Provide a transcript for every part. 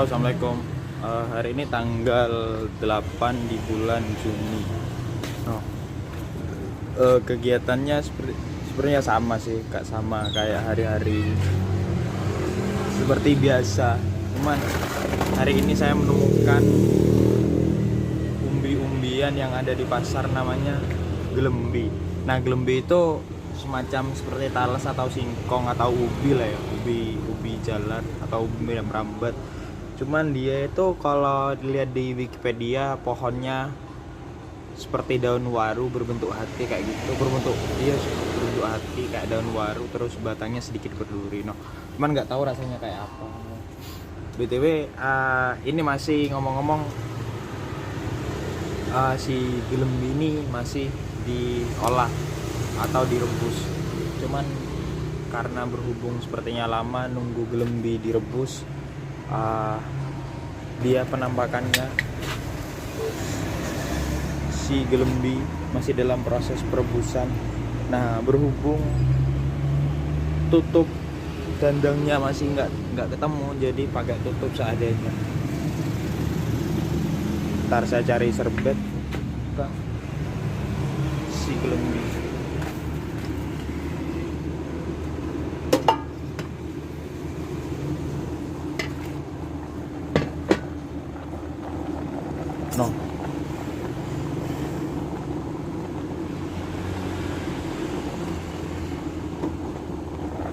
Halo, assalamualaikum. Hari ini tanggal 8 di bulan Juni. Oh, kegiatannya sebenarnya sama sih, sama kayak hari-hari seperti biasa. Cuman hari ini saya menemukan umbi-umbian yang ada di pasar, namanya gelembi. Nah, gelembi itu semacam seperti talas atau singkong atau ubi lah ya, ubi jalan atau ubi yang merambat. Cuman dia itu kalau dilihat di Wikipedia, pohonnya seperti daun waru berbentuk hati kayak gitu, berbentuk hati kayak daun waru, terus batangnya sedikit berduri. No, cuman nggak tahu rasanya kayak apa. BTW, ini masih ngomong-ngomong, si gelembi ini masih diolah atau direbus. Cuman karena berhubung sepertinya lama nunggu gelembi direbus, dia penampakannya si gelembi masih dalam proses perebusan. Nah, berhubung tutup dandangnya masih nggak ketemu, jadi pakai tutup seadanya. Ntar saya cari serbet si gelembi. No.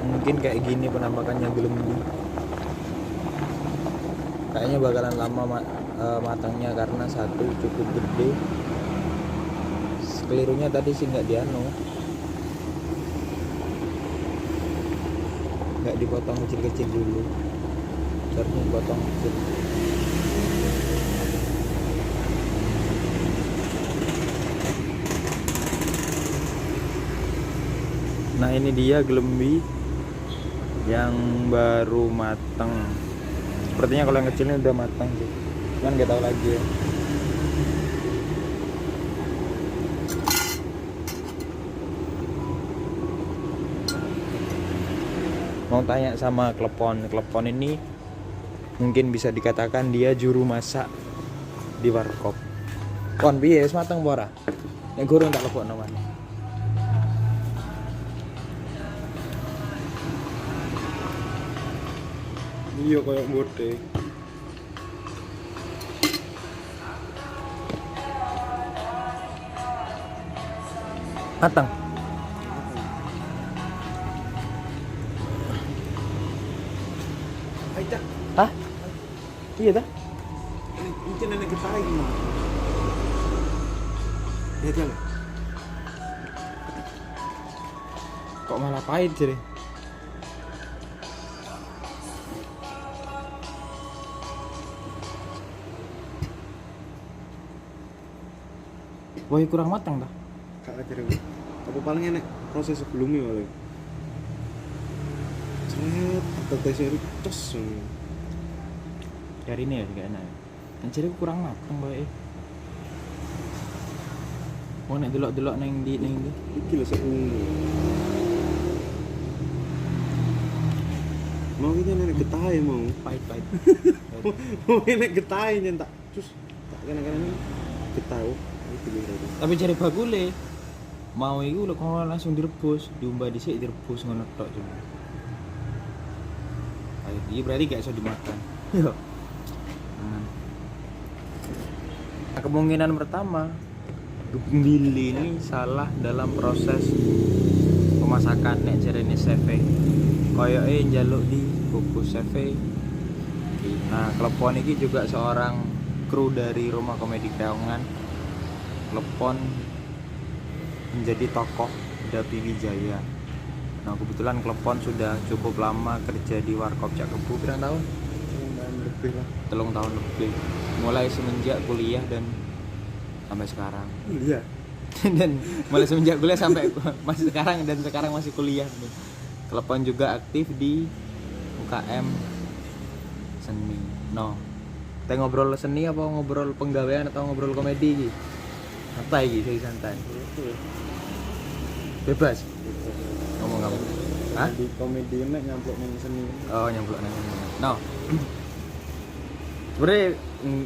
Mungkin kayak gini penampakannya gelembi. Kayaknya bakalan lama matangnya karena satu cukup gede. Kelirunya tadi sih nggak nggak dipotong kecil-kecil dulu. Seharusnya dipotong kecil. Nah, ini dia gelembi yang baru matang. Sepertinya kalau yang kecil ini udah matang sih, cuman nggak tahu lagi ya. Mau tanya sama klepon ini mungkin bisa dikatakan dia juru masak di warkop. Kon piye wis mateng apa ora? Nek gurung tak lebokno maneh. Iya kayak bote. Matang. Aida, Hah? Iya dah. ini nenek kita lagi mah. Ya jalan. Kok malah pahit sih? Wah, kurang matang dah. Kak aja deh. Apa paling enak proses sebelumnya oleh. Cet, atau tesnya itu tos. Hari ini ya juga enak. Yang jadi kurang matang bae. Mau nek delok-delok neng di. Iki lho seungu. Mau ini nenek getah ya mau. Pahit. Mau nenek getah nyentak. Terus tak kena-kena ini getah. Tapi cari bagule. Mau iku lho kalau langsung direbus, diumbah dhisik direbus ngono tok cuma. Pahit. Iya berarti gak iso dimakan. Yo. Nah, kemungkinan pertama Gembili ini salah dalam proses pemasakan nek jarene chef. Koyoke njaluk di buku chef. Nah, klepon iki juga seorang kru dari Rumah Komedi Kreongan. Klepon menjadi tokoh Dapi Wijaya. Nah, kebetulan Klepon sudah cukup lama kerja di Warkop Cak Kebo. Berapa tahun? Lebih lah. 3 tahun lebih. Mulai semenjak kuliah dan sampai sekarang. Iya. Dan mulai semenjak kuliah sampai masih sekarang, dan sekarang masih kuliah. Klepon juga aktif di UKM seni. No. Kita ngobrol seni apa ngobrol penggawean atau ngobrol komedi? Santai gitu, santai. Bebas. Ngomong kamu. Hah? Di komedi nek nyamplok nang seni. Oh, nyamplok nang seni. No. Sebenarnya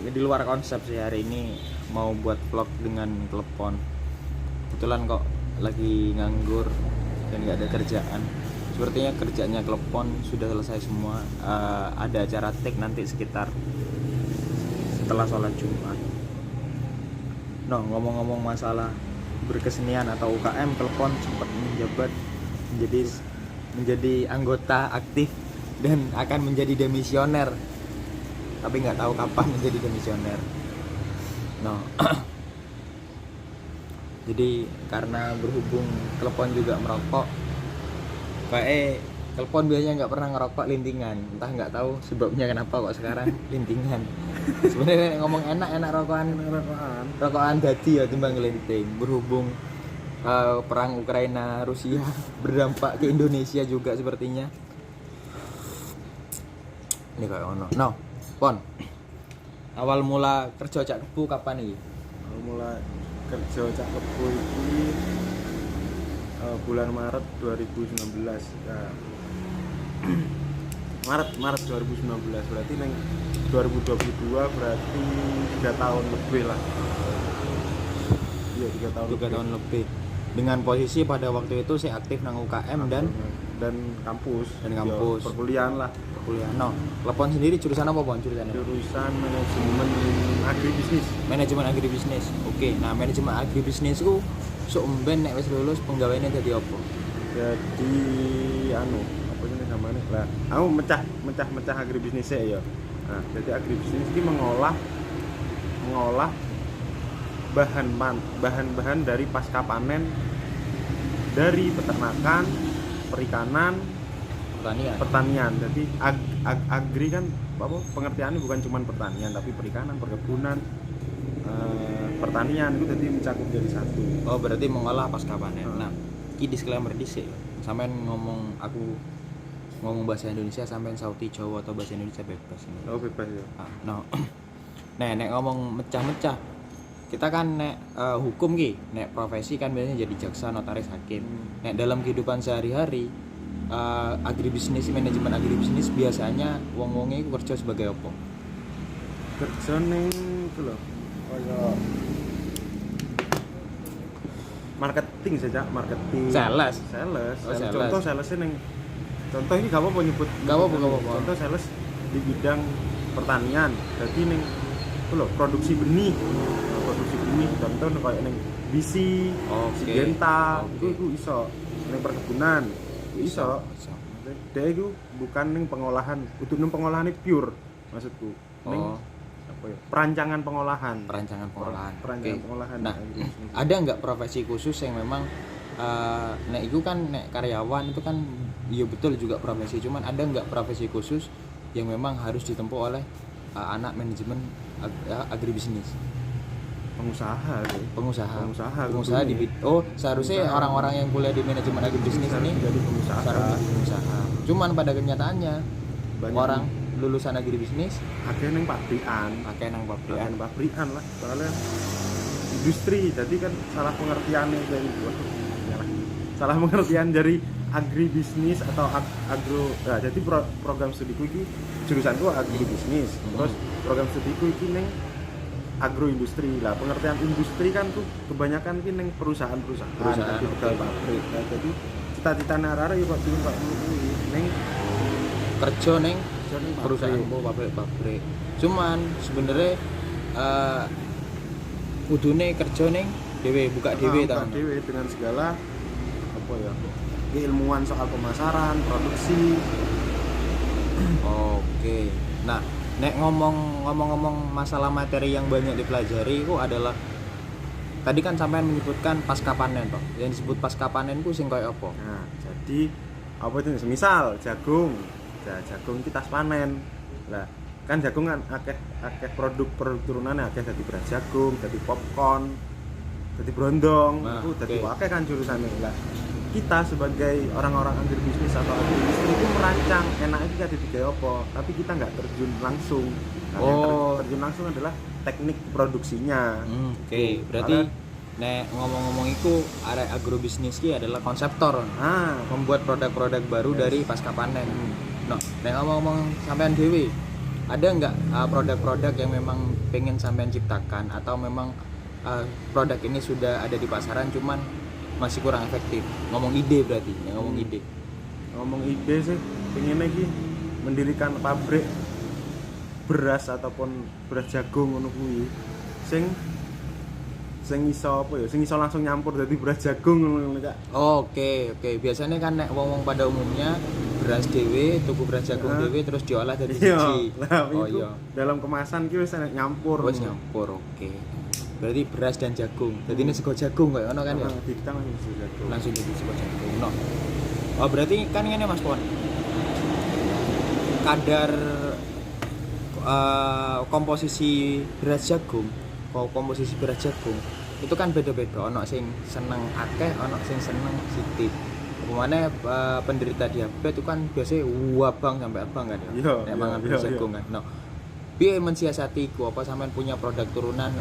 di luar konsep sih hari ini mau buat vlog dengan telepon. Kebetulan kok lagi nganggur dan nggak ada kerjaan. Sepertinya kerjanya telepon sudah selesai semua. Ada acara take nanti sekitar setelah sholat Jumat. No, ngomong-ngomong masalah berkesenian atau UKM, telepon sempat menjabat menjadi anggota aktif dan akan menjadi demisioner. Tapi nggak tahu kapan menjadi demisioner. No. Jadi karena berhubung telepon juga merokok, kayak telepon biasanya nggak pernah ngerokok lintingan. Entah nggak tahu sebabnya kenapa kok sekarang lintingan. Sebenarnya ngomong enak rokokan dadi ya timbang linting. Berhubung perang Ukraina Rusia berdampak ke Indonesia juga sepertinya. Ini kayak ono. No, Pon. Awal mula kerja cak kebu kapan iki? Awal mula kerja cak kebu iki bulan Maret 2019 ya. Maret 2019 berarti neng 2022 berarti 3 tahun lebih lah. Iya 3 tahun lebih. Dengan posisi pada waktu itu saya aktif nang UKM dan kampus. Dan kampus. Ya, perkuliahan lah. Kuliah. No, telepon sendiri jurusan apa Pon jurusannya? Jurusan manajemen agribisnis. Manajemen agribisnis. Oke, nah manajemen agribisnis ku sok mben nek wis lulus penggaweane dadi apa? Jadi apa sih namanya lah, aku mecah agribisnis ya. Nah, jadi agribisnis ini mengolah bahan-bahan dari pasca panen dari peternakan, perikanan, pertanian. Jadi agri kan apa pengertiannya bukan cuma pertanian tapi perikanan, perkebunan, pertanian itu jadi mencakup jadi satu. Oh, berarti mengolah pasca panen. Nah, iki disclaimer dhisik. Sampean aku ngomong bahasa Indonesia sampean sauti Jawa atau bahasa Indonesia bebas. Oh, bebas ya. No. Nek ngomong mecah-mecah. Kita kan nek hukum ki, nek profesi kan biasanya jadi jaksa, notaris, hakim. Nek dalam kehidupan sehari-hari agribisnis, manajemen agribisnis biasanya wong-wonge iku kerja sebagai apa? Kerja ning itu loh. Kayak marketing saja, marketing. Sales. Oh, contoh salesnya ning contoh ini gak apa-apa nyebut. Gak apa-apa. Contoh sales di bidang pertanian. Jadi ning itu loh, produksi benih. Contoh kayak ning bisi, Syngenta, itu iso. Ning perkebunan iso. Dia itu bukan ning pengolahan, kudu ning pengolahan pure maksudku. Ning apa ya? Perancangan pengolahan. Pengolahan. Nah, ada nggak profesi khusus yang memang nek itu kan nek karyawan itu kan iya betul juga profesi, cuman ada nggak profesi khusus yang memang harus ditempuh oleh anak manajemen agribisnis? Pengusaha di seharusnya orang-orang yang kuliah di manajemen agribisnis ini jadi pengusaha. Cuman pada kenyataannya banyak orang lulusan agribisnis akhirnya nang pabrikan lah, soalnya industri. Jadi kan salah pengertian dari agribisnis atau agro. Nah, jadi program studiku ini jurusanku agribisnis. Terus program studiku ini neng agroindustri lah. Pengertian industri kan tuh kebanyakan ki ning perusahaan-perusahaan pabrik. Nah, jadi cita-citane arek yo kok pengin kok kuwi ning kerja ning perusahaan pabrik. Cuman sebenarnya kudune kerja ning dhewe buka dhewe ta. Dhewe dengan segala apa ya? Keilmuan soal pemasaran, produksi. Oke. Nah, nek ngomong masalah materi yang banyak dipelajari itu adalah tadi kan sampean menyebutkan pasca panen toh. Yang disebut pasca panen ku sing koyo apa? Nah, jadi apa itu misal jagung. Ya, jagung kita panen. Lah, kan jagung kan akeh produk turunannya akeh dadi beras jagung, dadi popcorn, dadi brondong, itu dadi akeh kan jurusannya. Lah, kita sebagai orang-orang agribisnis atau agribisnis itu merancang enaknya kita digawe apa, tapi kita nggak terjun langsung. Nah, yang terjun langsung adalah teknik produksinya. Oke. Berarti nek ngomong-ngomong itu area agrobisnis ki adalah konseptor. Membuat produk-produk baru dari pasca panen. No, nek ngomong-ngomong sampean dhewe ada nggak produk-produk yang memang pengen sampean ciptakan atau memang produk ini sudah ada di pasaran cuman masih kurang efektif? Ngomong ide berarti, ya ngomong ide. Ngomong ide sih pengen lagi mendirikan pabrik beras ataupun beras jagung ngono kuwi sing iso apa ya, sing iso langsung nyampur dadi beras jagung ngono Kak. Oke. Biasanya kan nek wong pada umumnya beras dewe, tuku beras jagung dewe terus diolah dari siji. Oh iya. Dalam kemasan ki wis nyampur. Wis nyampur, oke. Berarti beras dan jagung. Jadi ini sego jagung kayak ngono kan ya? Ditang langsung jagung. Langsung jadi sego jagung. No. Oh, berarti kan ngene Mas Pon. Kadar komposisi beras jagung, itu kan beda-beda, ono sing seneng akeh, ono sing seneng sithik. Kemana penderita diabetes itu kan biasanya abang sampai abang kan ya, mangan beras jagung kan. No, piye mensiasati iku, apa sampean punya produk turunan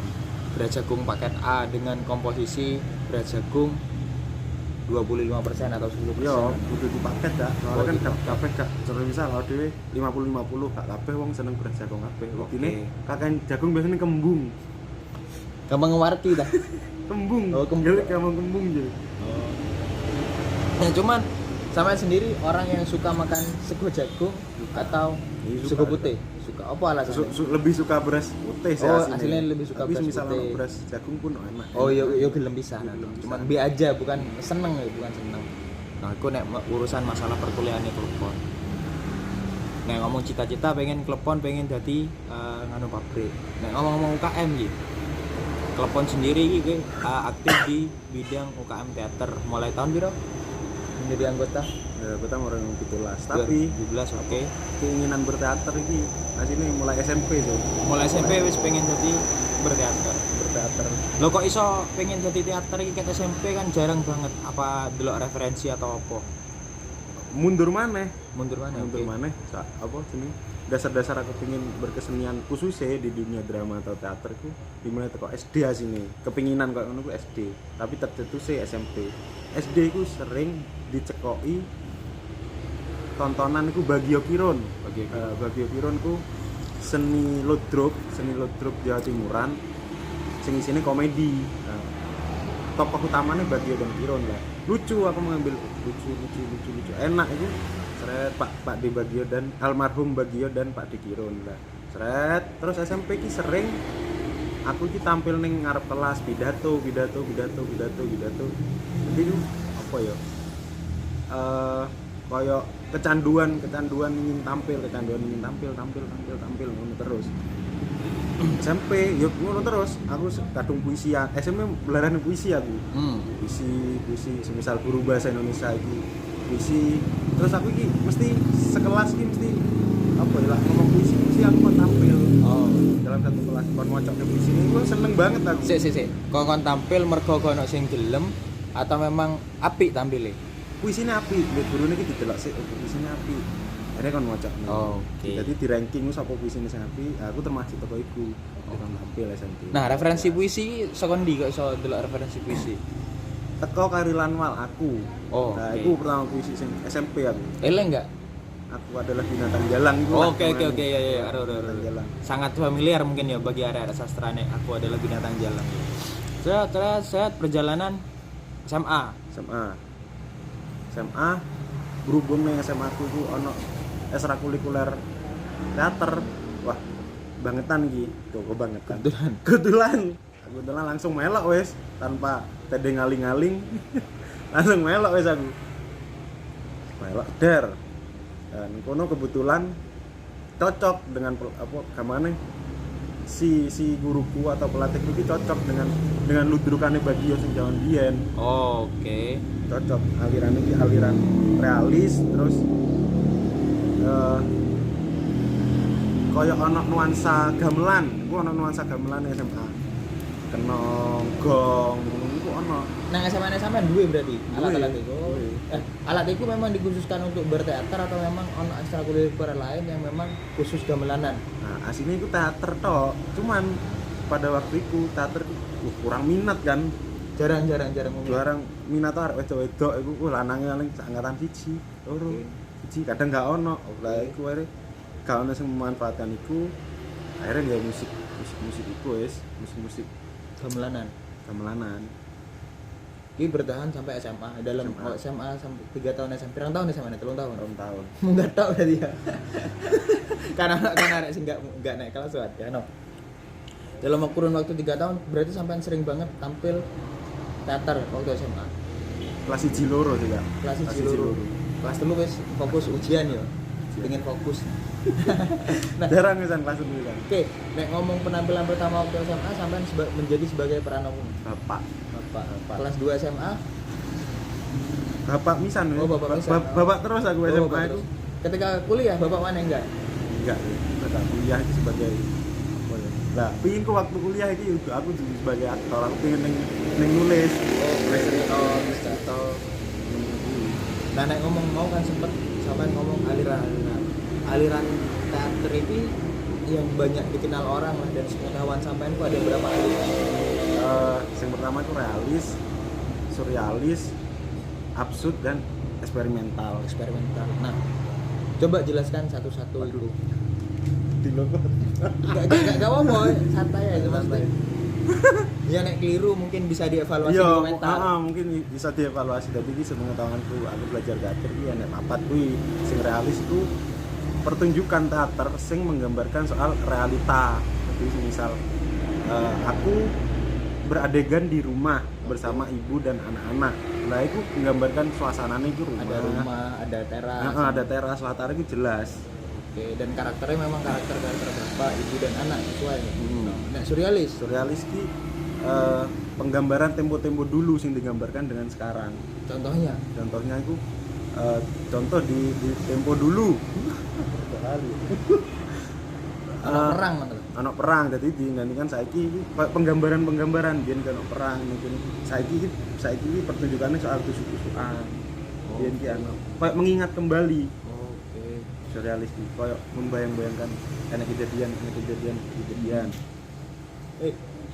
beras jagung paket A dengan komposisi beras jagung 25% atau 10%? Yo, kudu dipaket dak. Soalnya kan kabeh gak jero misal kalau dhewe 50-50 gak kabeh wong seneng beras jagung kabeh. Wektine kakek jagung biasanya kembung. Gampang ngerti dah. Kembung. Oh, kembung. Jadi gampang kembung jadi. Nah, cuman sama sendiri orang yang suka makan sego jagung atau sego putih? Suka apa alasannya? Lebih suka beras putih sih aslinya. Aslinya lebih suka beras putih. Tapi misalnya beras jagung pun enak. Oh, yo gelem pisan. Cuman bi aja, bukan seneng ya, bukan seneng. Nah, aku nek urusan masalah perkuliahan klepon. Nek ngomong cita-cita pengen klepon, pengen dadi nganu pabrik. Nek ngomong UKM iki. Klepon sendiri iki aktif di bidang UKM teater mulai tahun piro? Menjadi anggota? Ya, kita mau orang 17. Tapi 17, oke. Keinginan berteater ini asline mulai SMP tuh. Mulai SMP wis pengen jadi berteater. Lo kok iso pengen jadi teater iki ket SMP kan jarang banget. Apa delok referensi atau apa? Mundur maneh. Apa jeneng? Dasar-dasar aku pengen berkesenian khususnya di dunia drama atau teater ku dimulai teko SD asine. Kepinginan kok ngono ku SD, tapi tercetusnya SMP. SD ku sering dicekoki tontonan iku Bagio Kiron. Bagio Kiron ku seni lodrop Jawa Timuran sing isine komedi. Tokoh utamanya Bagio dan Kiron lah. Lucu, aku mengambil lucu. Enak itu. Seret Pak D Bagio dan almarhum Bagio dan Pak D Kiron lah. Seret terus SMP ki sering aku ki tampil ning ngarep kelas pidato. Jadi itu apa ya? Kayak kecanduan ingin tampil ngono terus. SMP yo ngono terus, aku kadung puisi ya. SMP belaran puisi aku. Puisi semisal guru bahasa Indonesia iki. Puisi terus aku iki mesti sekelas iki mesti apa ya lah ngomong puisi aku mau tampil dalam satu kelas kon ngocok puisi ini gue seneng banget aku sik kon tampil mergo ono sing gelem atau memang apik tampile puisinya apik mbek gurune iki didelok sik puisinya apik akhirnya kon ngocok jadi di ranking ku sapa puisine sing apik aku termasuk toko iku kon tampil SMP. Nah referensi puisi saka ndi kok iso delok referensi puisi teko Kari Lanwal aku. Nah, itu pertama puisi sing SMP aku. Eleng enggak? Aku adalah binatang jalang itu. Oke ya. Sangat familiar mungkin ya bagi area sastrane. Aku adalah binatang jalang. Set perjalanan SMA berhubung nih SMA aku itu ono ekstrakurikuler teater. Wah, bangetan iki. Tuh kebangetan. Kebetulan langsung melok wes tanpa tede ngaling-ngaling langsung melok wes aku melok der dan kono kebetulan cocok dengan apa gamane si guruku atau pelatihku itu cocok dengan ludrukannya Bagio sing jaman biyen. Oke. Cocok aliran ini aliran realis terus koyo ono nuansa gamelan. Ku ono nuansa gamelan SMA. Kenong, gong, itu ono. Nah SMA sampean duwe berarti alat-alat itu. Alat itu memang dikhususkan untuk berteater atau memang ono ekstrakurikuler lain yang memang khusus gamelanan? Nah, aslinya itu teater toh. Cuman pada waktu itu teater kurang minat kan. Jarang minat arek wedok-wedok iku lanange paling angkatan 1, loro. Siji kadang gak ono. Lah iku ae gak ono sing memanfaatkan iku akhirnya dia musik iku wis musik Gamelanan. Ini bertahan sampai SMA. Dalam SMA sampai 3 tahun SMA. Pirang tahun SMA? 3 tahun. tahun Enggak tahu tadi ya. Karena anak sih enggak naik kelas buat ya no. Dalam kurun waktu 3 tahun berarti sampai sering banget tampil teater waktu SMA. kelas 1 loro sih Kak. Kelas 1 loro. Kelas 3 wis fokus ujian ya. Pengen fokus. Nah, jarang misalnya kelas 1 kan. Oke, nek ngomong penampilan pertama waktu SMA sampai menjadi sebagai peran apa? Bapak. Kelas 2 SMA. Bapak misan ya. Oh, Bapak misan. Bapak terus aku SMA Bapak itu. terus. Ketika kuliah Bapak mana enggak? Enggak, enggak kuliah itu sebagai apa ya? Lah, pingin ku waktu kuliah iki udah aku jadi sebagai aktor, aku pengen neng nulis. Oh, bisa atau nah nek ngomong mau kan sempet sampai ngomong aliran teater ini yang banyak dikenal orang lah dan sepengetahuan sampean ku ada berapa aliran? Yang pertama itu realis, surrealis, absurd dan eksperimental. Nah, coba jelaskan satu-satu itu. Di logo. Gak apa-apa, santai aja maksudnya. Ya nek keliru mungkin bisa dievaluasi di komentar. Mungkin bisa dievaluasi. Tapi ini sepengetahuanku, aku belajar teater iki nek papat kuwi sing realis itu pertunjukan teater sing menggambarkan soal realita. Jadi misal aku beradegan di rumah bersama ibu dan anak-anak. Lah itu menggambarkan suasananya itu rumah. Ada rumah, ada teras. Ada teras, latar itu jelas. Oke, dan karakternya memang karakter bapak, ibu dan anak sesuai. Nah, Surrealis ki penggambaran tempo-tempo dulu sing digambarkan dengan sekarang. Contohnya itu contoh di tempo dulu. Anak perang jadi digantikan saiki penggambaran biyen kan perang mungkin saiki pertunjukannya soal tusuk-tusukan. Biyen ki kayak mengingat kembali. Oke. Surrealis ki kayak membayang-bayangkan enak kejadian.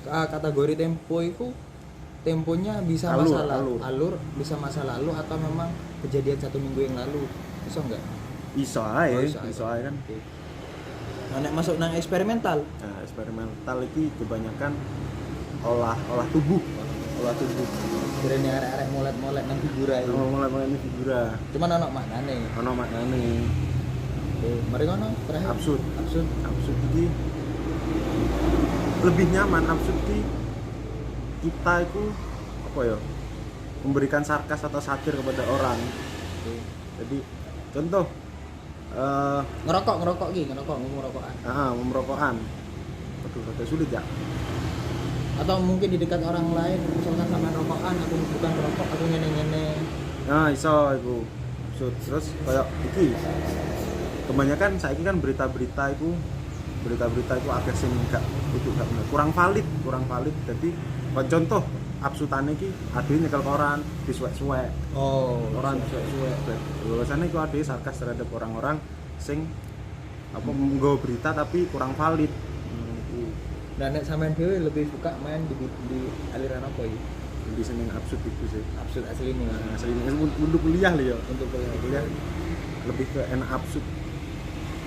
Kategori tempo itu temponya bisa alur bisa masa lalu atau memang kejadian 1 minggu yang lalu bisa enggak? Iso ae kan. Okay. Nah, nek masuk nang eksperimental. Nah, eksperimental iki kebanyakan olah tubuh. Kirene arek-arek molet-molet nang figura iki. Molet-molet nang figura. Cuman ono maknane. Oke, mari ngono terakhir. Absurd iki lebih nyaman. Absurd iki kita itu apa ya? Memberikan sarkas atau satir kepada orang. Oke. Jadi contoh ngerokokan. Memerokokan. Aduh, agak sulit ya. Atau mungkin di dekat orang lain, misalkan sama rokokan, aku bukan rokok, aku ngene-ngene. Nah, iso iku. Terus kayak iki. Kebanyakan saiki kan berita-berita itu akeh sing gak bener. Kurang valid. Jadi contoh absutane iki ade nyekel koran disuwek-suwek. Koran disuwek-suwek. Biasane iku ade sarkas terhadap orang-orang sing nggawa berita tapi kurang valid. Dan nek sampean dhewe lebih suka main di aliran apa iki? Lebih seneng absurd itu sih. Absurd aslinya. Aslinya untuk kuliah lho ya. Untuk kuliah lebih ke enak absurd.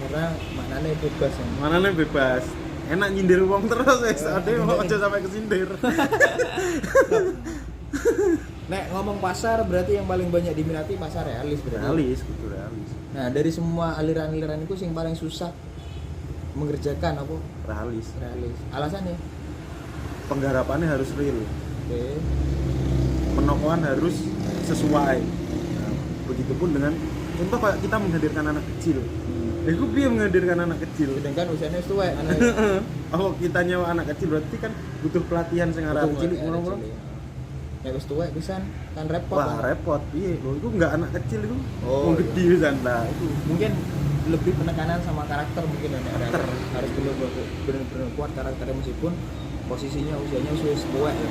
Karena maknanya bebas ya. Maknanya bebas. Enak nyindir wong terus wis. Ade mau aja sampai kesindir. Nek ngomong pasar berarti yang paling banyak diminati pasar realis berarti. Realis. Nah, dari semua aliran-aliran itu yang paling susah mengerjakan apa? Realis. Alasannya? Penggarapannya harus real. Oke. Penokohan harus sesuai. Nah, begitupun dengan contoh kayak kita menghadirkan anak kecil. Aku piye menghadirkan anak kecil? Sedangkan usianya tuwek anak. Oh, kita nyawa anak kecil berarti kan butuh pelatihan sing arep cilik ngono-ngono. Nek wis tuwek pisan kan repot. Wah, repot. Piye? Lho iku enggak anak kecil iku. Oh, wong gede pisan lah itu. Mungkin lebih penekanan sama karakter mungkin ya harus benar-benar kuat karakternya meskipun posisinya usianya wis tuwek ya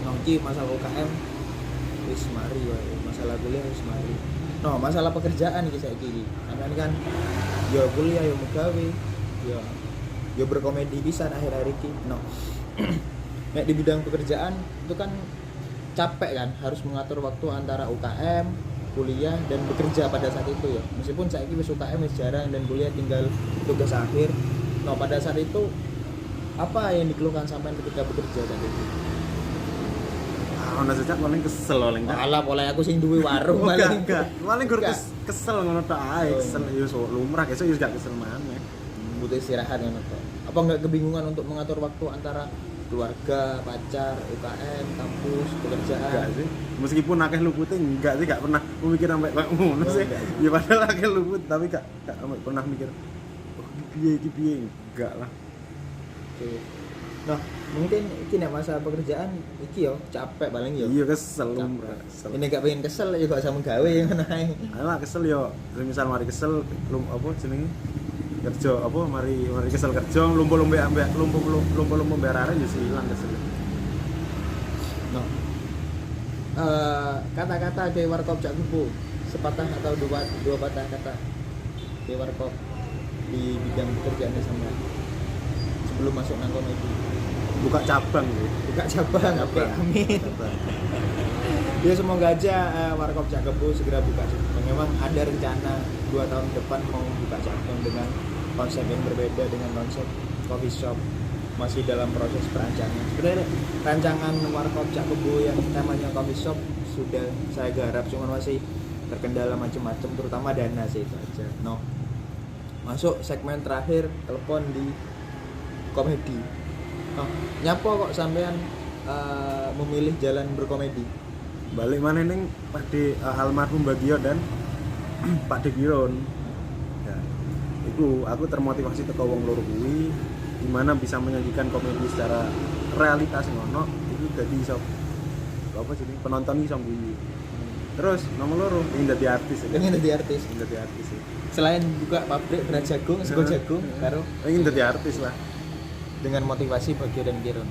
nongki masalah UKM wis mari wae masalah kuliah wis mari no masalah pekerjaan iki saiki sampean kan ya kuliah ya megawe ya berkomedi pisan akhir-akhir iki no nek di bidang pekerjaan itu kan capek kan harus mengatur waktu antara UKM kuliah dan bekerja pada saat itu ya. Meskipun saya wis UKM wis jarang dan kuliah tinggal tugas akhir. Nah, pada saat itu apa yang dikeluhkan sampean ketika bekerja tadi itu? Ono sejak paling kesel paling tak. Malah oleh aku sing duwe warung Paling paling paling gur Enggak. kesel ngono tok ae. Oh, Kesel yo lumrah esuk yo gak kesel maneh. butuh istirahat ngono to. Apa enggak kebingungan untuk mengatur waktu antara keluarga, pacar, UKM, kampus, pekerjaan? Enggak sih. Meskipun akeh lupute enggak sih, gak pernah memikir sampai kayak ngono Oh, sih. enggak. Ya padahal akeh luput tapi gak sampai pernah mikir oh iki piye enggak lah. Oke. Nah, mungkin iki nek masa pekerjaan iki yo capek paling yo. Iya kesel Capek. lumrah. Kesel. Ini gak pengen kesel ya gak usah menggawe ngono ae. Alah kesel yo. Misal mari kesel apa jenenge? Kerja apa mari kesel kerja lumba-lumba ambek lumba-lumba mbek arek yo silang kesel. No. Kata-kata ke warkop Cak Kupu, sepatah atau dua patah kata ke warkop di bidang pekerjaannya sama sebelum masuk nang komedi. Buka cabang gitu. Buka cabang, oke, amin. Cabang. Ya semoga aja warkop Cak Kupu segera buka cabang. Memang ada rencana 2 tahun depan mau buka cabang dengan konsep yang berbeda dengan konsep coffee shop. Masih dalam proses perancangan. Sebenarnya rancangan warkop Cak Kupu yang temanya coffee shop sudah saya garap, cuma masih terkendala macam-macam, terutama dana sih itu aja. No. Masuk segmen terakhir, telepon di komedi. Oh, nyapa kok sampean memilih jalan berkomedi? Balik mana neng Pak De almarhum Bagio dan Pak De Giron. Ya, itu aku termotivasi teko wong loro kuwi gimana bisa menyajikan komedi secara realitas ngono itu jadi iso apa sih penonton iso guyu. Terus nomor loro ingin jadi artis ya. Pengen jadi artis. Ingin jadi artis ya. Selain buka pabrik beras jagung, sego jagung, karo Ingin jadi artis lah. dengan motivasi Bagio dan Giron.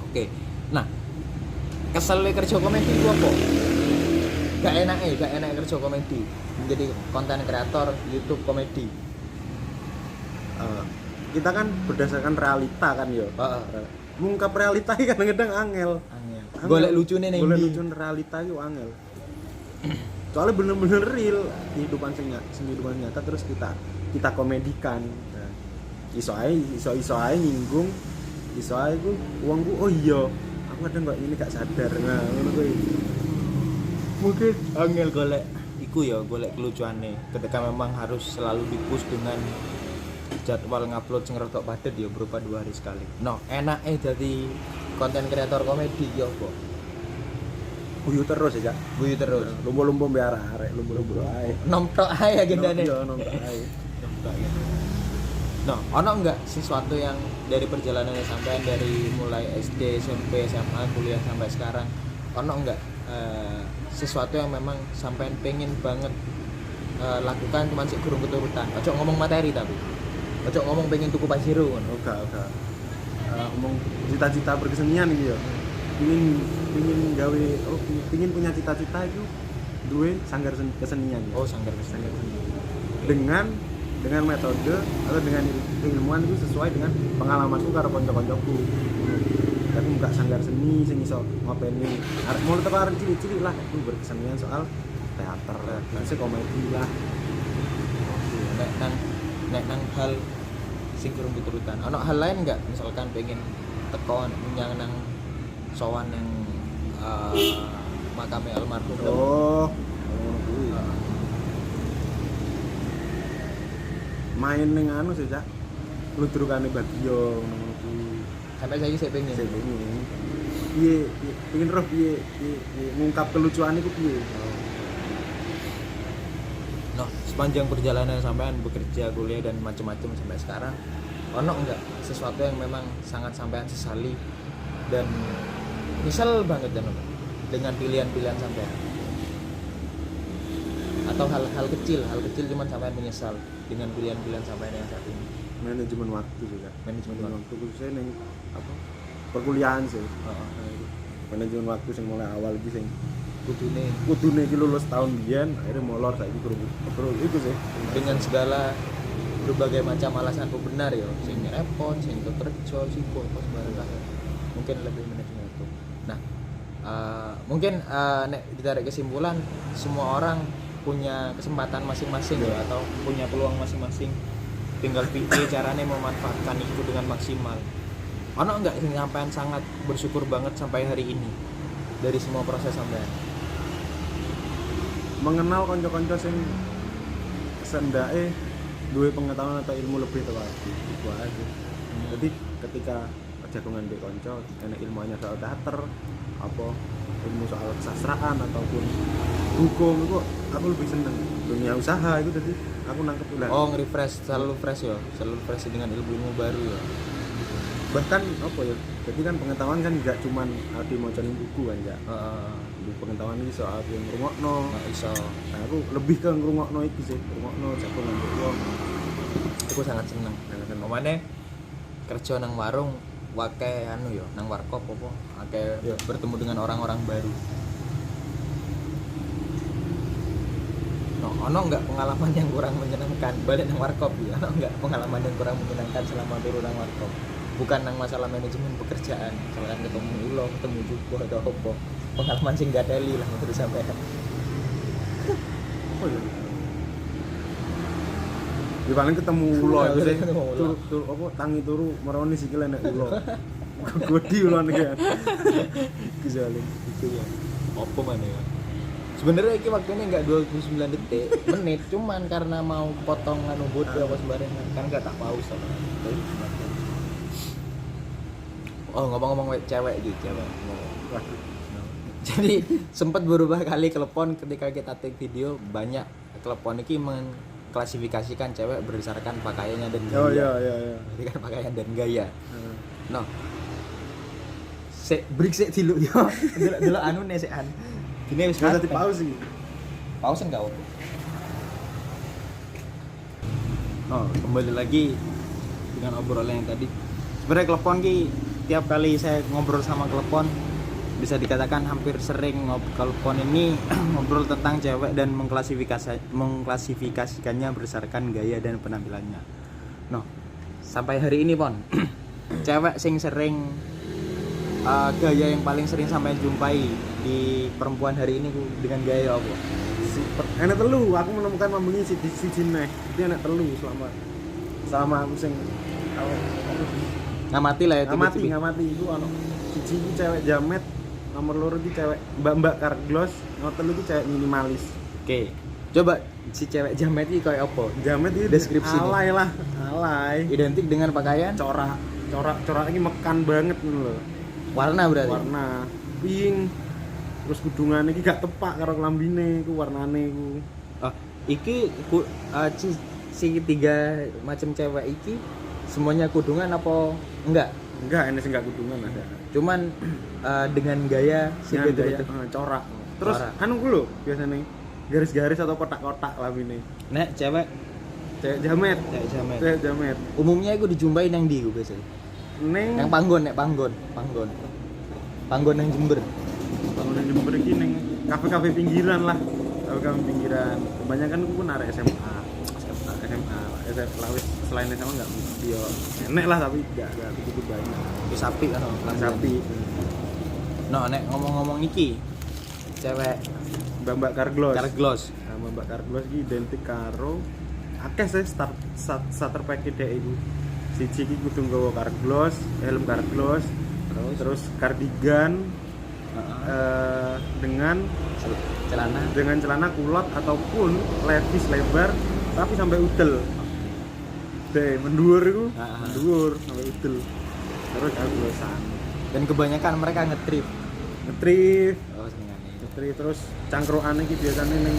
Oke. Nah, kesel kerja komedi itu apa? Gak enak kerja komedi. Menjadi konten kreator YouTube komedi. Kita kan berdasarkan realita kan yo. Mengungkap realita iki kadang-kadang angel. Angel. Golek lucune ning Golek ndi? lucu realita itu angel. Soalnya bener-bener real kehidupan kehidupan nyata terus kita komedikan. Nah, iso ae nyinggung, iso ae ku uangku oh iya, aku kadang kok ini gak sadar. Nah, ngono kuwi. Mungkin angel golek iku ya, golek kelucuane ketika memang harus selalu di-push dengan jadwal ngupload sing rodok padet ya berupa 2 hari sekali. No, enake dadi konten kreator komedi ya apa? Guyu terus ya, Cak. Guyu terus. Lumba-lumba mbek arek, lumba-lumba ae. Nom tok ae agendane. Iya, nonton ae. Nom tok gitu. No, ono enggak sesuatu yang dari perjalanannya sampean dari mulai SD, SMP, SMA, kuliah sampai sekarang, ono enggak sesuatu yang memang sampean pengen banget lakukan cuman sik gurung keturutan. Ojo ngomong materi tapi. Ojo ngomong pengen tuku pasiro ngono. Oke. Ngomong cita-cita berkesenian iki ya. Pingin gawe pingin punya cita-cita itu duwe sanggar kesenian. Oh, sanggar kesenian. Dengan metode atau dengan ilmuwan itu sesuai dengan pengalamanku karo kanca-kancaku. Tapi buka sanggar seni sing iso ngopeni arek mulai teko arek cilik-cilik lah itu berkesenian soal teater, masih komedi lah. Nek nang hal sing kurang keturutan. Ono hal lain enggak? Misalkan pengen teko nyang nang sowan nang makame almarhum. Oh, ngono kuwi. Main ning anu sih, Cak. Ludrukane Bagio ngono kuwi. Sampai saiki saya pengen. Sing pengen. Piye pengen roh piye ngungkap kelucuan iku piye. Noh, sepanjang perjalanan sampean bekerja, kuliah dan macam-macam sampai sekarang, ono enggak sesuatu yang memang sangat sampean sesali dan nyesel banget dengan pilihan-pilihan sampean? Atau hal kecil cuman sampean menyesal dengan pilihan-pilihan sampean yang saat ini? Manajemen waktu juga. Manajemen waktu. Khususnya ning apa? Perkuliahan sih. Heeh. Manajemen waktu sing mulai awal iki sing Kudune iki lulus tahun biyen akhirnya molor saiki terus itu sih. dengan segala berbagai macam alasan benar ya, sing repot, sing kerja, sing kok sembarang mungkin lebih manajemen waktu. Nah, Mungkin nek ditarik kesimpulan semua orang punya kesempatan masing-masing ya, atau punya peluang masing-masing, tinggal pilih caranya memanfaatkan itu dengan maksimal. Ono enggak sing sampean sangat bersyukur banget sampai hari ini dari semua proses sampean? Mengenal konco-konco sing sendake duwe pengetahuan atau ilmu lebih teko aku itu aja. Jadi ketika jagungan mbek konco enek ilmunya soal teater apa ilmu soal kesastraan ataupun hukum itu aku lebih seneng. Dunia usaha itu jadi aku nangkep ulah. Oh, nge-refresh, selalu fresh ya, selalu fresh dengan ilmu-ilmu baru ya. Bahkan apa ya? Jadi kan pengetahuan kan enggak cuman di maca buku kan ya. Pengetahuan ini soal yang ngrungokno. Nggak iso. Nah, aku lebih ke ngrungokno iki sih, ngrungokno jagongan mbek wong. Aku sangat seneng. Omane kerja nang warung wake anu yo, nang warkop apa? Ake Ya. bertemu dengan orang-orang baru. No, ono enggak pengalaman yang kurang menyenangkan balik nang warkop ya? Ono enggak pengalaman yang kurang menyenangkan selama turun nang warkop? Bukan nang masalah manajemen pekerjaan, misalkan ketemu ulo, ketemu jupo atau apa. Pengalaman sing gak teli lah menurut sampean. Oh iya. Ya paling ketemu ulo itu sih. Ketemu ulo. Turu apa tangi turu meroni sikile nek ulo. Godi ulo nek. Kejaling Itu ya. Apa mana ya? Sebenarnya iki waktunya enggak 29 detik, menit, cuman karena mau potong anu bodoh apa sembarangan kan enggak tak paus sama. Oh, ngomong-ngomong cewek gitu, cewek. Waduh. Jadi sempat berubah kali telepon ketika kita take video, banyak telepon ini mengklasifikasikan cewek berdasarkan pakaiannya dan gaya. Oh iya. Jadi kan pakaian dan gaya. No. Break sik dulu yo. Delok anu ne sekan. Gini wis Enggak tadi pause iki. Pausen enggak apa? Oh, kembali lagi dengan obrolan yang tadi. Sebenarnya telepon ki tiap kali saya ngobrol sama telepon bisa dikatakan hampir sering telepon ini ngobrol tentang cewek dan mengklasifikasikannya berdasarkan gaya dan penampilannya. No, sampai hari ini pon cewek sing sering gaya yang paling sering sampai jumpai di perempuan hari ini dengan gaya apa? Enak telu, aku menemukan mambengi si jineh. Dia enak telu selama aku sing Ngamati lah ya ngamati itu ono siji iki cewek jamet, nomor loro iki cewek mbak-mbak karglos, nomor telu iki cewek minimalis. Oke. Coba si cewek jamet iki kayak apa? Jamet iki Deskripsi alay lah, alay. Identik dengan pakaian, Corak iki mekan banget ngono lho. warna berarti. Warna pink. Terus kudungane iki gak tepak karo klambine, iku warnane iku. Oh, iki si tiga macam cewek iki semuanya kudungan apa enggak? Enggak, ini sih enggak kudungan ada. Cuman dengan gaya si Dengan gaya, itu. corak. Terus Corak. anu ku lho biasanya garis-garis atau kotak-kotak lambine. Nek cewek Jamet. jamet. Cewek jamet. Umumnya iku dijumpai nang ndi iku biasanya? Ning Yang panggon yang Jember. bangunan Jember iki ning kafe-kafe pinggiran lah. Kafe-kafe pinggiran. Kebanyakan ku pun arek SMA. Lawis selain SMA enggak dia enek lah tapi enggak begitu banyak. Ki sapi kan. Sapi. No, nek ngomong-ngomong iki cewek Mbak Karglos. Carglass. Nah, Mbak Karglos iki identik karo akeh sih starter pack dhek iku. Siji iki kudu nggawa Karglos, helm Karglos, terus kardigan dengan celana kulot ataupun levis lebar tapi sampai udel. Deh, mendur iku. Mendur sampai udel. Terus Karglosan. Dan kebanyakan mereka ngetrip. Ngetrip senengane. terus cangkruan iki biasanya ning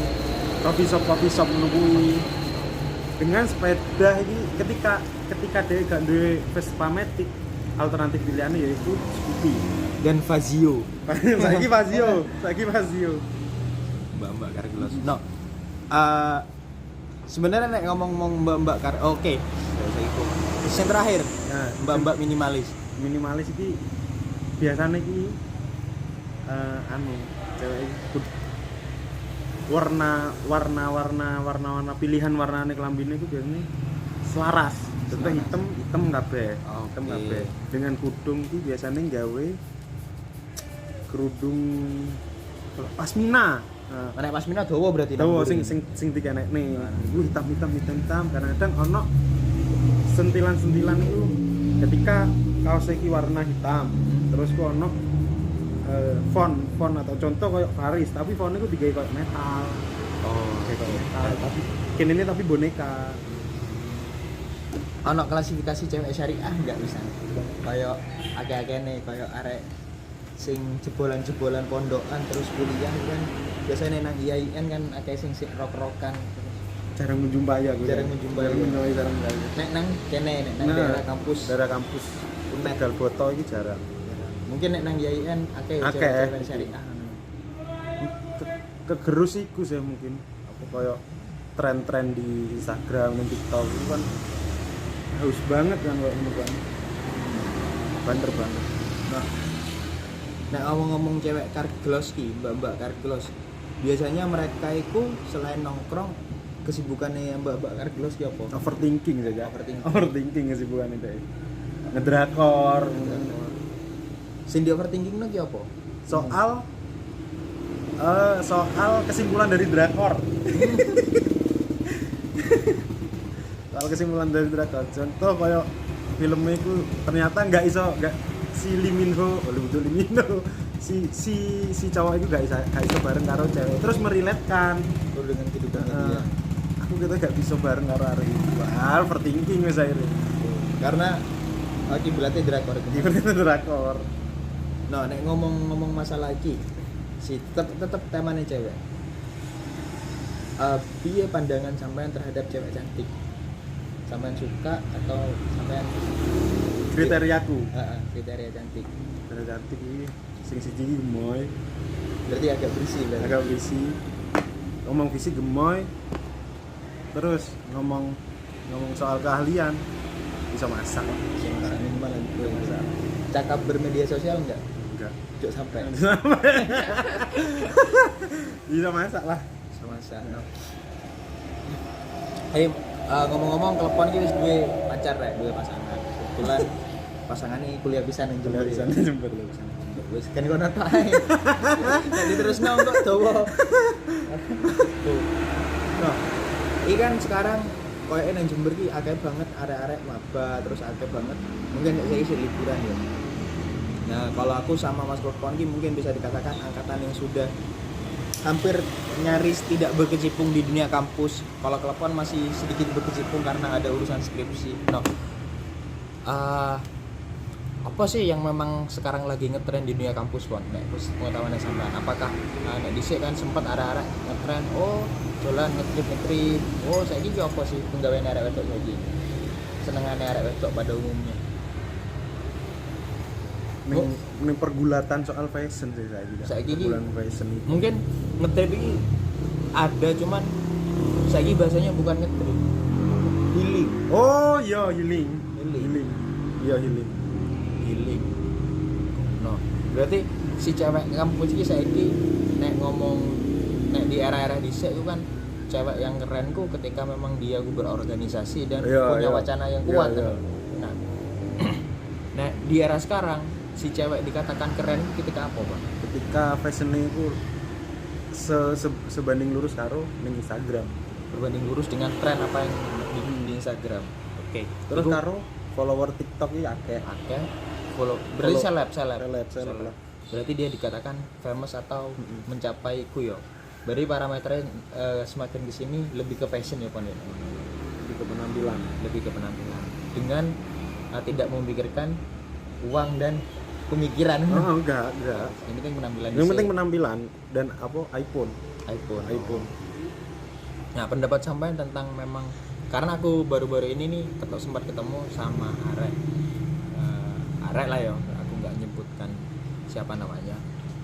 coffee shop ngono kuwi. Dengan sepeda iki ketika dia gak duwe Vespa Matic, alternatif pilihannya yaitu Scoopy Dan Fazio. saiki Fazio. Mbak Carglass. No. Sebenarnya nek ngomong Mbak Car, oke. Terus yang terakhir, Nah, Mbak minimalis. minimalis iki biasanya iki cewek iki warna pilihan warnane klambine iku biasanya selaras. Contoh hitam kabeh. Oke. Hitam kabeh. Dengan kudung iki biasanya gawe kerudung pasmina. Nek pasmina dawa berarti. Dawa sing dikenekne. Iku hitam. Kadang-kadang ono sentilan-sentilan itu ketika kaos iki warna hitam. Terus ku ono font atau contoh kayak Faris, tapi font itu digawe kayak metal. Oh, Kayak metal, tapi kene tapi boneka. Ono klasifikasi cewek syariah enggak bisa. Kayak akeh-akene kayak arek sing jebolan-jebolan pondokan terus kuliah kan biasanya nang IAIN kan akeh sing rock-rockan. Jarang menjumpai aku. Jarang menjumpai. Nek nang kene nek nang daerah kampus Tegal Boto iki jarang. Mungkin nek nang IAIN akeh Akeh. cewek syariah. Kegerus iku sih mungkin. Apa kayak tren-tren di Instagram dan TikTok itu kan haus banget kan kok ngono kan. Banter banget. Nah, ngomong-ngomong cewek karglos ki, mbak-mbak karglos. Biasanya mereka itu selain nongkrong kesibukannya mbak-mbak karglos ki apa? Overthinking saja. Overthinking kesibukan itu. Ngedrakor. Sing di overthinking ki apa? Soal kesimpulan dari drakor. Soal kesimpulan dari drakor. Contoh kayak filmnya itu ternyata nggak si Lee Min Ho si cowok itu nggak iso bareng karo cewek. Terus meriletkan Dengan kehidupan dia. Aku kita nggak bisa bareng karo arek iki. Wah, overthinking wis akhirnya. Karena akibatnya drakor itu. Gimana drakor? Nah, nek ngomong masalah iki, si tetep temanya cewek. Piye pandangan sampean terhadap cewek cantik? Sampean suka atau sampean Kriteriaku. Kriteria cantik. Kriteria cantik iki sing siji iki gemoy. Berarti agak berisi. Ngomong fisik gemoy. Terus ngomong soal keahlian bisa masak. Minimal masak. Cakap bermedia sosial enggak? Jok sampai. Bisa masak lah. Bisa masak. Ngomong-ngomong telepon iki wis duwe pacar rek, duwe pasangan. Kebetulan pasangannya kuliah pisan nang Jember. Wis kan kono tok ae. Nek diterusno kok dawa. Nah, iki kan sekarang koyo nang Jember ki akeh banget arek-arek maba, terus akeh banget mungkin nek saiki liburan ya. Nah, kalau aku sama Mas Klepon ki mungkin bisa dikatakan angkatan yang sudah hampir nyaris tidak berkecimpung di dunia kampus. Kalau Klepon masih sedikit berkecimpung karena ada urusan skripsi. Apa sih yang memang sekarang lagi ngetren di dunia kampus, Pon? Nek pengetahuan sampean, apakah nek dhisik kan sempat arek-arek ngetren, dolan ngetrip. Saiki ki apa sih penggawean arek wedok saiki? Senengane arek wedok pada umumnya. Ning pergulatan soal fashion sih saiki iki pergulatan fashion itu. Mungkin ngetrip iki ada, cuman saiki bahasanya bukan ngetrip. Healing. Oh iya, healing. Iya, healing. No, berarti si cewek kampus iki saiki nek di era-era dhisik itu kan cewek yang keren ku ketika memang dia berorganisasi dan punya wacana yang kuat. Nah, nah di era sekarang si cewek dikatakan keren ketika apa, Pak? Ketika fashionnya itu sebanding lurus karo ning Instagram. Berbanding lurus dengan tren apa yang di Instagram. Oke. Terus karo follower TikTok iki akeh. Berarti seleb. Berarti dia dikatakan famous atau mencapai ku yo. Berarti parameternya semakin kesini lebih ke fashion ya, Pon ya. Lebih ke penampilan. Dengan tidak memikirkan uang dan pemikiran. Oh, enggak. Yang penting penampilan. Yang penting penampilan dan iPhone. Nah, pendapat sampean tentang memang karena aku baru-baru ini nih sempat ketemu sama arek lah ya, aku nggak nyebutkan siapa namanya.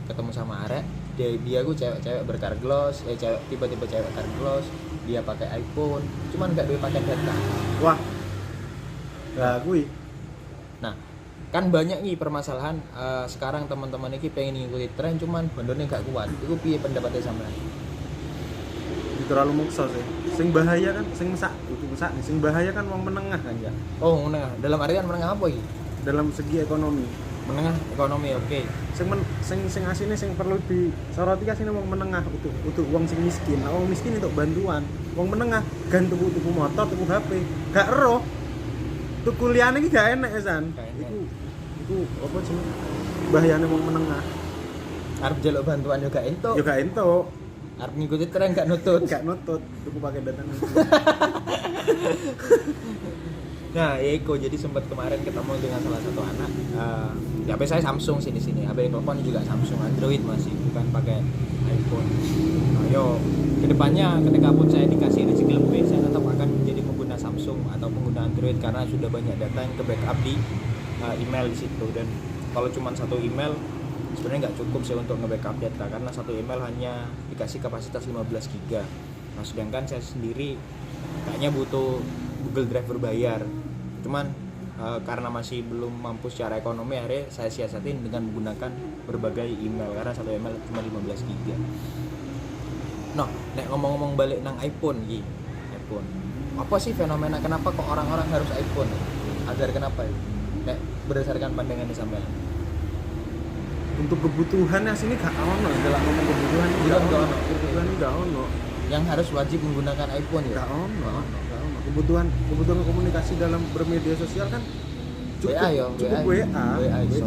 Ketemu sama arek, dia aku cewek berkarglos, tiba-tiba cewek karglos, dia pakai iPhone, cuman nggak duwe pakai data. Wah. Lah kuwi. Nah, kan banyak nih permasalahan sekarang teman-teman ini pengen ngikuti tren cuman benernya nggak kuat. Itu piye pendapatnya sampean? Terlalu maksa sih. Sing bahaya kan sing bahaya kan wong menengah kan ya. Oh, menengah. Dalam artian menengah apa iki? Dalam segi ekonomi. menengah ekonomi oke. Sing asine sing perlu disoroti asine wong menengah untuk wong sing miskin. Nah, wong miskin untuk bantuan. Wong menengah gan tuku motor, tuku HP, gak ero. Tuku liyane iki gak enak esan. Gak enak. Iku apa jeneng? Bahayane wong menengah. Arep njaluk bantuan juga entuk. Ya gak entuk. Arep ngikuti tren gak nutut. Gak nutut, tuku pakai data. Nah, ya Iko, jadi sempat kemarin ketemu dengan salah satu anak. HP saya Samsung sih di sini. HP telepon juga Samsung, Android masih, bukan pakai iPhone. Nah, yo, kedepannya ketika pun saya dikasih rezeki lebih, saya tetap akan menjadi pengguna Samsung atau pengguna Android karena sudah banyak data yang ke backup di email di situ. Dan kalau cuma satu email sebenarnya nggak cukup sih untuk nge-backup data karena satu email hanya dikasih kapasitas 15 GB. Nah, sedangkan saya sendiri kayaknya butuh Google Drive berbayar. Cuman karena masih belum mampu secara ekonomi, akhirnya saya siasatin dengan menggunakan berbagai email karena satu email cuma 15 GB. Nah, nek ngomong-ngomong balik nang iPhone iki. iPhone. Apa sih fenomena kenapa kok orang-orang harus iPhone? Agar kenapa ya? Nek berdasarkan pandangannya sampean. Untuk kebutuhan asine gak ono, dalam ngomong kebutuhan Gak ono. Kebutuhan gak ono. Yang harus wajib menggunakan iPhone ya? Gak ono. Kebutuhan komunikasi dalam bermedia sosial kan cukup WA iso.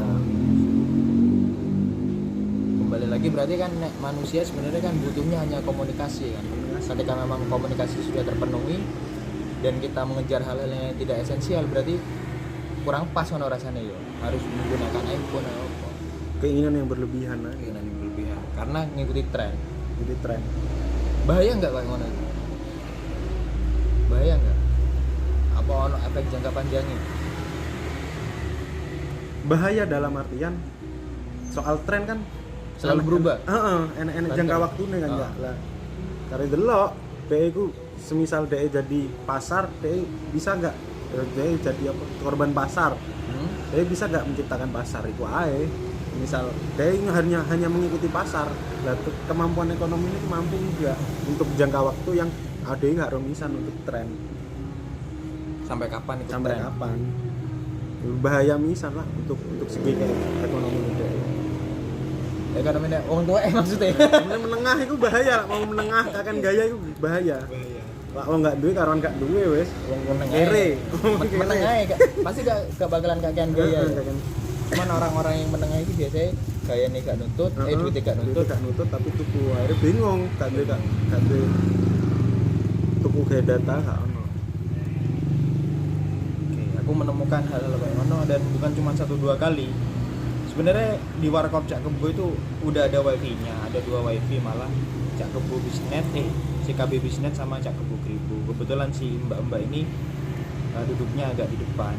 Kembali lagi berarti kan manusia sebenarnya kan butuhnya hanya komunikasi kan. Ketika memang komunikasi sudah terpenuhi dan kita mengejar hal-hal yang tidak esensial, berarti kurang pas ono rasanya yo. Harus menggunakan iPhone atau apa. Keinginan yang berlebihan aja. Keinginan yang berlebihan karena ngikuti tren. Jadi tren. Bahaya nggak kayak ngono? Bahaya nggak? Apa ono efek jangka panjangnya? Bahaya dalam artian soal tren kan Selalu berubah. Enak-enak jangka waktunya kan enggak lah. Karena delok DE ku semisal DE jadi pasar, DE bisa enggak DE jadi apa korban pasar. DE bisa enggak menciptakan pasar iku ae. Misal DE hanya mengikuti pasar. Lah kemampuan ekonomi ini mampu enggak untuk jangka waktu yang ada enggak remisan untuk tren. Sampai kapan itu Sampai tren? kapan? Bahaya misal lah untuk segi ekonomi DE. Ekonomi nek wong tuwa maksudnya. Menengah itu bahaya, mau menengah akan gaya itu bahaya. Lah wong enggak duwe karuan gak duwe wis, wong kere. Menengah ae pasti gak bakalan kakean gaya. Cuman orang-orang yang menengah itu biasanya gayane gak nutut, duitnya gak nutut. Gak nutut tapi tuku akhirnya bingung, gak duwe tuku gaya data gak ono. Oke, aku menemukan hal-hal kayak ngono dan bukan cuma 1-2 kali. Sebenarnya di Warkop Cak Kebo itu udah ada wifi-nya, ada 2 wifi malah, Cak Kebo Bisnet, CKB Bisnet sama Cak Kebo Kribo. Kebetulan si mbak-mbak ini duduknya agak di depan.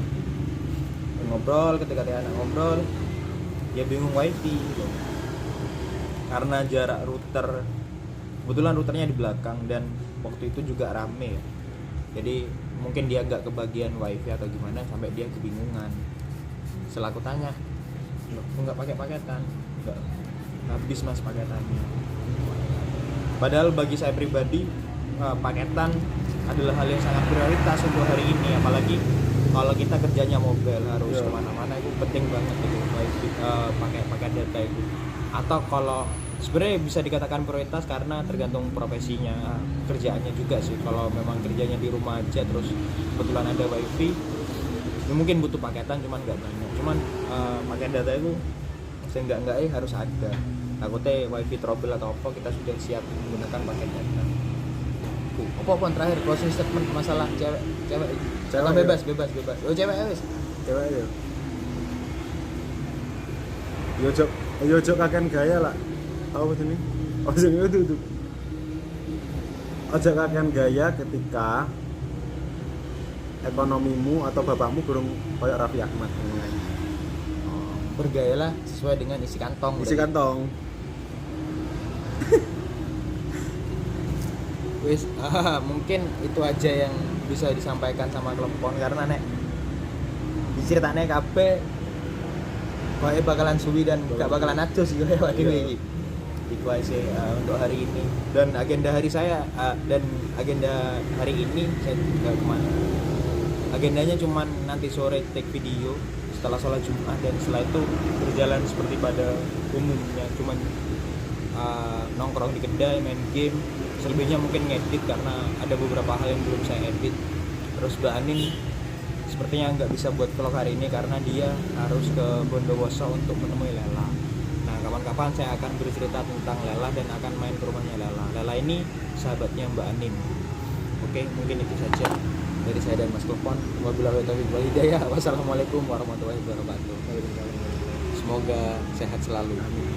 Ngobrol, ketika dia anak ngobrol, dia bingung wifi gitu. Karena jarak router, kebetulan routernya di belakang dan waktu itu juga rame ya. Jadi mungkin dia agak kebagian wifi atau gimana sampai dia kebingungan. Setelah aku tanya, nggak pakai paketan, nggak habis mas paketannya. Padahal bagi saya pribadi paketan adalah hal yang sangat prioritas untuk hari ini, apalagi kalau kita kerjanya mobile harus kemana-mana, itu penting banget itu pakai paket data itu. Atau kalau sebenarnya bisa dikatakan prioritas karena tergantung profesinya, kerjaannya juga sih. Kalau memang kerjanya di rumah aja terus kebetulan ada wifi, ya mungkin butuh paketan cuman nggak banyak. Cuman paket data itu seenggak-enggak harus ada. Takutnya wifi trouble atau apa, kita sudah siap menggunakan paket data. Apa terakhir closing statement masalah cewek atau bebas. Oh cewek wis. Cewek ya. Yo jok kakean gaya lah. Tahu apa ini? Oh sing itu. Aja kakean gaya ketika ekonomimu atau bapakmu burung kayak Raffi Ahmad. Bergayalah sesuai dengan isi kantong. Isi kantong. Wis, mungkin itu aja yang bisa disampaikan sama Klepon karena nek diceritane kabeh koe bakalan suwi dan gak bakalan adus yo awake dhewe iki. Iku aja untuk hari ini dan agenda hari saya dan agenda hari ini saya nggak kemana. Agendanya cuman nanti sore take video setelah sholat Jumat, dan setelah itu berjalan seperti pada umumnya, cuman nongkrong di kedai, main game, selebihnya mungkin ngedit karena ada beberapa hal yang belum saya edit. Terus Mbak Anin sepertinya nggak bisa buat vlog hari ini karena dia harus ke Bondowoso untuk menemui Lela. Nah, kapan-kapan saya akan bercerita tentang Lela dan akan main ke rumahnya Lela. Lela ini sahabatnya Mbak Anin. Oke, mungkin itu saja dari saya dan Mas Tufon. Wabillahi taufiq wal hidayah. Wassalamualaikum warahmatullahi wabarakatuh. Semoga sehat selalu. Amin.